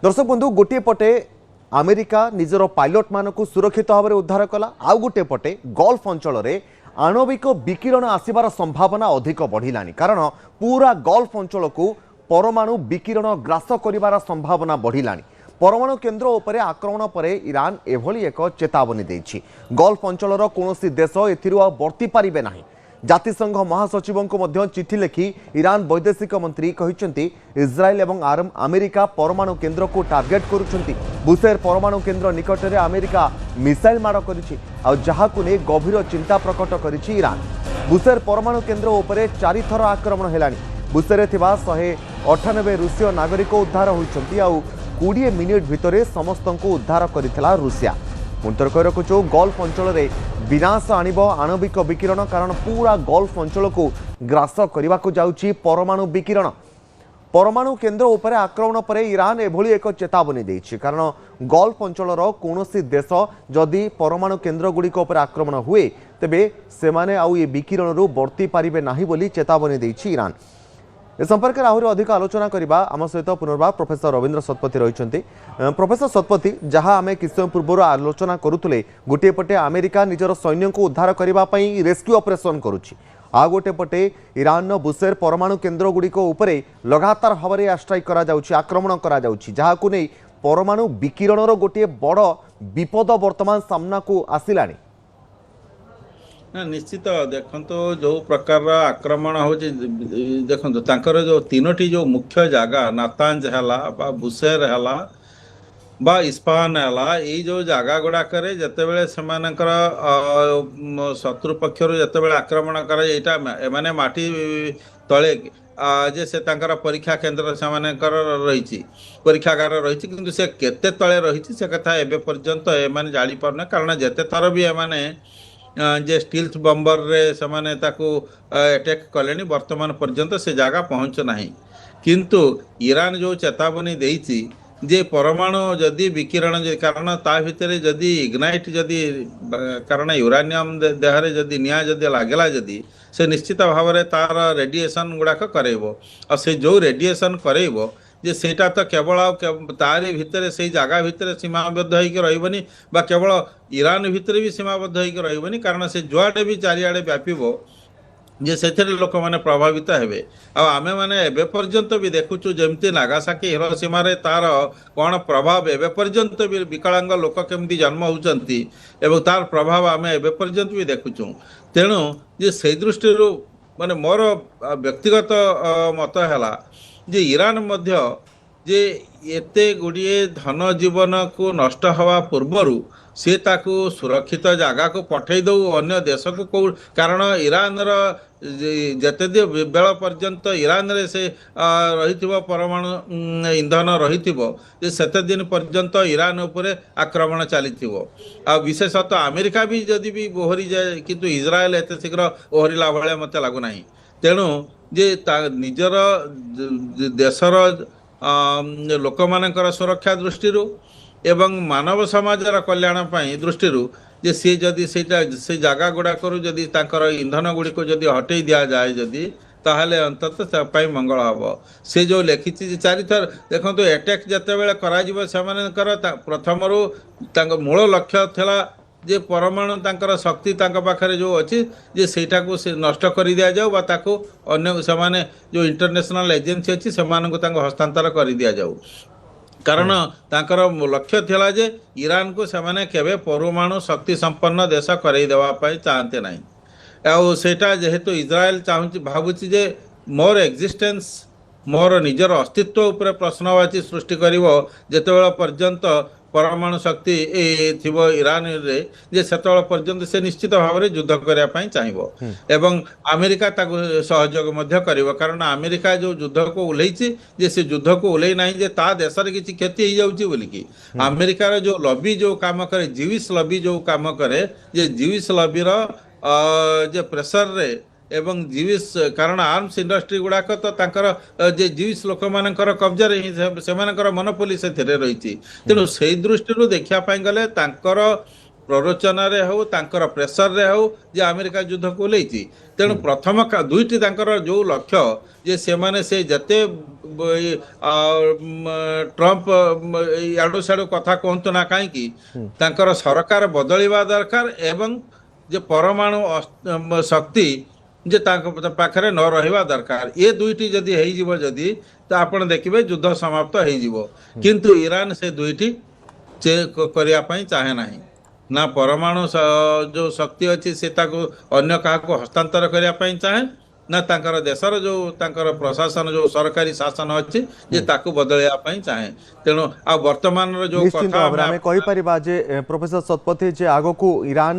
दर्शक बंधु गोटे पटे अमेरिका निजर पायलट मानक सुरक्षित भाव में उद्धार कला आउ गोटे पटे गल्फ अंचल में आणविक विकिरण आसबार संभावना अधिक बढ़िलानी कारण पूरा गल्फ अंचल को परमाणु विकिरण ग्रास कर संभावना बढ़िलानी। परमाणु केन्द्र उपरे आक्रमण पर ईरान एभली एक चेतावनी देछि। गल्फ अंचल कौन देश एथिरु वर्ती पारिबे नाही। जातिसंघ महासचिव को चिठी लिखि ईरान वैदेशिक मंत्री कहते इस्राएल एवं अमेरिका परमाणु केन्द्र को टार्गेट करुछंती। बुशेर परमाणु केन्द्र निकट में अमेरिका मिसाइल माड़ कर गभीर चिंता प्रकट करिछि ईरान। बुशेर परमाणु केन्द्र उपरे 4 थर आक्रमण हेलानी। बुशेरे थिबा 198 रूसीय नागरिक उद्धार होइछंती आउ 20 मिनिट भितर समस्त को उद्धार करिथिला रूसिया। पुणितर कहि रखुछु गल्फ अंचल में विनाश आणिब आणविक विकिरण कारण पूरा गल्फ अंचल को ग्रास करने को जाउछि परमाणु विकिरण। परमाणु केन्द्र उपर आक्रमण पर ईरान एभली एक चेतावनी देछि कारण गल्फ अंचल कौनसी देश जदि परमाणु केन्द्र गुड़िक उपर आक्रमण हुए तेबे सेमाने आउ ये विकिरण वर्ती पारिबे नाही बोली चेतावनी देछि ईरान। ए संपर्क में आहरी अधिक आलोचना करबा आम सहित पुनर्बार प्रोफेसर रवींद्र शतपथी रहिछन्ति। प्रोफेसर शतपथी जहाँ आम किछ समय पूर्व आलोचना करुले गोटे पटे अमेरिका निजर सैन्य को उद्धार करने रेस्क्यू ऑपरेशन करुछि आ गोटे पटे ईरान बुशेर परमाणु केन्द्र गुड़िक उपरे लगातार भाव में स्ट्राइक करा जाउछि आक्रमण करा जाउछि जहाकु नै परमाणु विकिरणर गोटे बड़ विपद वर्तमान सामना को आसिलानी। निश्चित देखो जो प्रकार आक्रमण हो देखो जो 3टी जो मुख्य जगह नातांज है बुशेर है बा इस्पाहान है ये जो जगह गुड़ाक जितेबाला शत्रु पक्षर जितेबाला आक्रमण कर माटी तले जे से परीक्षा केन्द्र से रही परीक्षागार रही कि से केते तले रही से कथा एवं पर्यंत एम जानी पारना कारण जिते थर भी एमाने जे स्टील्थ बम्बर रे समाने ताको अटैक कले वर्तमान पर्यंत से जगह पहुँच ना किंतु ईरान जो चेतावनी देती जे परमाणु जदि विकिरण कारण ता भितर जदि इग्नाइट जदि कारण यूरानियम देहरे जदि निया जदि लागेला जदि से निश्चित भाव में तार रेडिएशन गुड़ाक करेबो और से जो रेडिएशन करेबो जे सेटा तो केवल तारी भितर से जगह भितर सीमाबद्ध होकर रही केवल ईरान भितर भी सीमाबद्ध होकर रही कारण से जुआडे भी चारिआडे व्यापीबो जे से लोक मैंने प्रभावित हेबे आमे माने एबे पर्यंत भी देखुचु जमती नागासाकी हिरोशिमा रे तार कौन प्रभाव एबे पर्यंत भी विकलांग लोक केमती जन्म होउचंती एवं तार प्रभाव आमे एबे पर्यंत भी देखुचु। तेणु जे से दृष्टि माने मोर व्यक्तिगत मत है जे ईरान मध्य जे एते गुड़िए धन जीवन को नष्ट हवा पूर्वरु से ताकू सुरक्षित जगह को पठे दो अन्य देश को कारण ईरान जते बेल पर्यंत ईरान रे से रही परमाणु इंधन रही सेते दिन पर्यंत ईरान उपरे आक्रमण चली विशेषतः अमेरिका भी जदि भी ओहरी जाए किंतु इज्राएल एत शीघ्र ओहरिला भाया मत लगुना। तेणु जे निजर देशर लोक मानकर सुरक्षा दृष्टि एवं मानव समाजर कल्याण दृष्टि जे सी जदि से जगह गुड़ाक जदि इंधन गुड़ी को जदि हटई दि जाए जदि ताहले अंततः मंगल हम से जो लिखी 4 थर देखो अटैक जिते कर प्रथम मूल लक्ष्य था जे परमाणु तांकर शक्ति तांका पाखरे जो अच्छी जे सेटा को से नष्ट कर दिया जाऊ बा ताको अन्य समाने जो इंटरनेशनल एजेंसी अच्छी से हस्तांतर कर दिया जाऊ कारण तांकर लक्ष्य थिला जे ईरान को सेमाने केबे परमाणु शक्ति संपन्न देश करई देवा पाई चाहते नहीं आ सेटा जेहेतु इज्राएल चाहूँ भावुची जे मोर एक्जिस्टेंस मोर निजर अस्तित्व उपर प्रश्नवाची सृष्टि करिवो जेतेबेला पर्यंत परमाणु शक्ति थिबो ईरान रे जे सेतबेला पर्यंत से निश्चित भाव में युद्ध करने पाई चाहिबो एवं अमेरिका ताको सहयोग मध्य करिवो कारण अमेरिका जो युद्ध को उल्लेछि जे से युद्ध को उल्ले नहीं जे ता देश रे किछि क्षति हो जाउछि बोली कि अमेरिका रो जो लॉबी जो काम करे जीविश लॉबी जो काम करे जे जीविश लॉबी रो जे प्रेशर रे एवं जीविश कारण आर्म्स इंडस्ट्री गुड़ाक तो तांकर जे जीविश लोक मानकर कब्जा से मनोपोली से रही तेणु से दृष्टि देखा गले तांकर ପ୍ରରୋଚନାରେ ହଉ ତାଙ୍କର ପ୍ରେସରରେ ହଉ ଯେ ଆମେରିକା ଯୁଦ୍ଧକୁ ଓହ୍ଲେଇଛି। ତେଣୁ ପ୍ରଥମ ଦୁଇଟି ତାଙ୍କର ଯୋଉ ଲକ୍ଷ୍ୟ ଯେ ସେମାନେ ସେ ଯେତେ ଟ୍ରମ୍ପ ଇଆଡୁ ସିଆଡୁ କଥା କୁହନ୍ତୁ ନା କାହିଁକି ତାଙ୍କର ସରକାର ବଦଳିବା ଦରକାର ଏବଂ ଯେ ପରମାଣୁ ଶକ୍ତି ଯେ ତାଙ୍କ ପାଖରେ ନ ରହିବା ଦରକାର। ଏ ଦୁଇଟି ଯଦି ହେଇଯିବ ଯଦି ତ ଆପଣ ଦେଖିବେ ଯୁଦ୍ଧ ସମାପ୍ତ ହେଇଯିବ। କିନ୍ତୁ ଇରାନ ସେ ଦୁଇଟି କରିବା ପାଇଁ ଚାହେଁ ନାହିଁ। ନା ପରମାଣୁ ଯୋଉ ଶକ୍ତି ଅଛି ସେ ତାକୁ ଅନ୍ୟ କାହାକୁ ହସ୍ତାନ୍ତର କରିବା ପାଇଁ ଚାହେଁ, ନା ତାଙ୍କର ଦେଶର ଯୋଉ ତାଙ୍କର ପ୍ରଶାସନ ଯୋଉ ସରକାରୀ ଶାସନ ଅଛି ଯେ ତାକୁ ବଦଳାଇବା ପାଇଁ ଚାହେଁ। ତେଣୁ ଆଉ ବର୍ତ୍ତମାନର ଯୋଉ निश्चित କଥା भाव में कहीपर जे प्रोफेसर शतपथी जे आगकू ईरान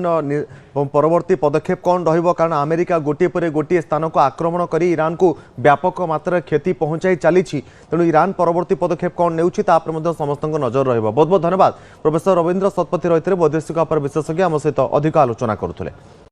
परवर्ती पदक्षेप कौन रहिबो कारण अमेरिका गोटे पर गोटे स्थान को आक्रमण करी ईरान को व्यापक मात्रा क्षति पहुंचाई चली तेणु ईरान परवर्ती पदक्षेप कौन नेउछि तापर मध्य समस्त नजर रहिबो। बहुत बहुत धन्यवाद प्रोफेसर रवींद्र शतपथी रही वैदेशिक व्यापार विशेषज्ञ आम सहित अधिक आलोचना करुले।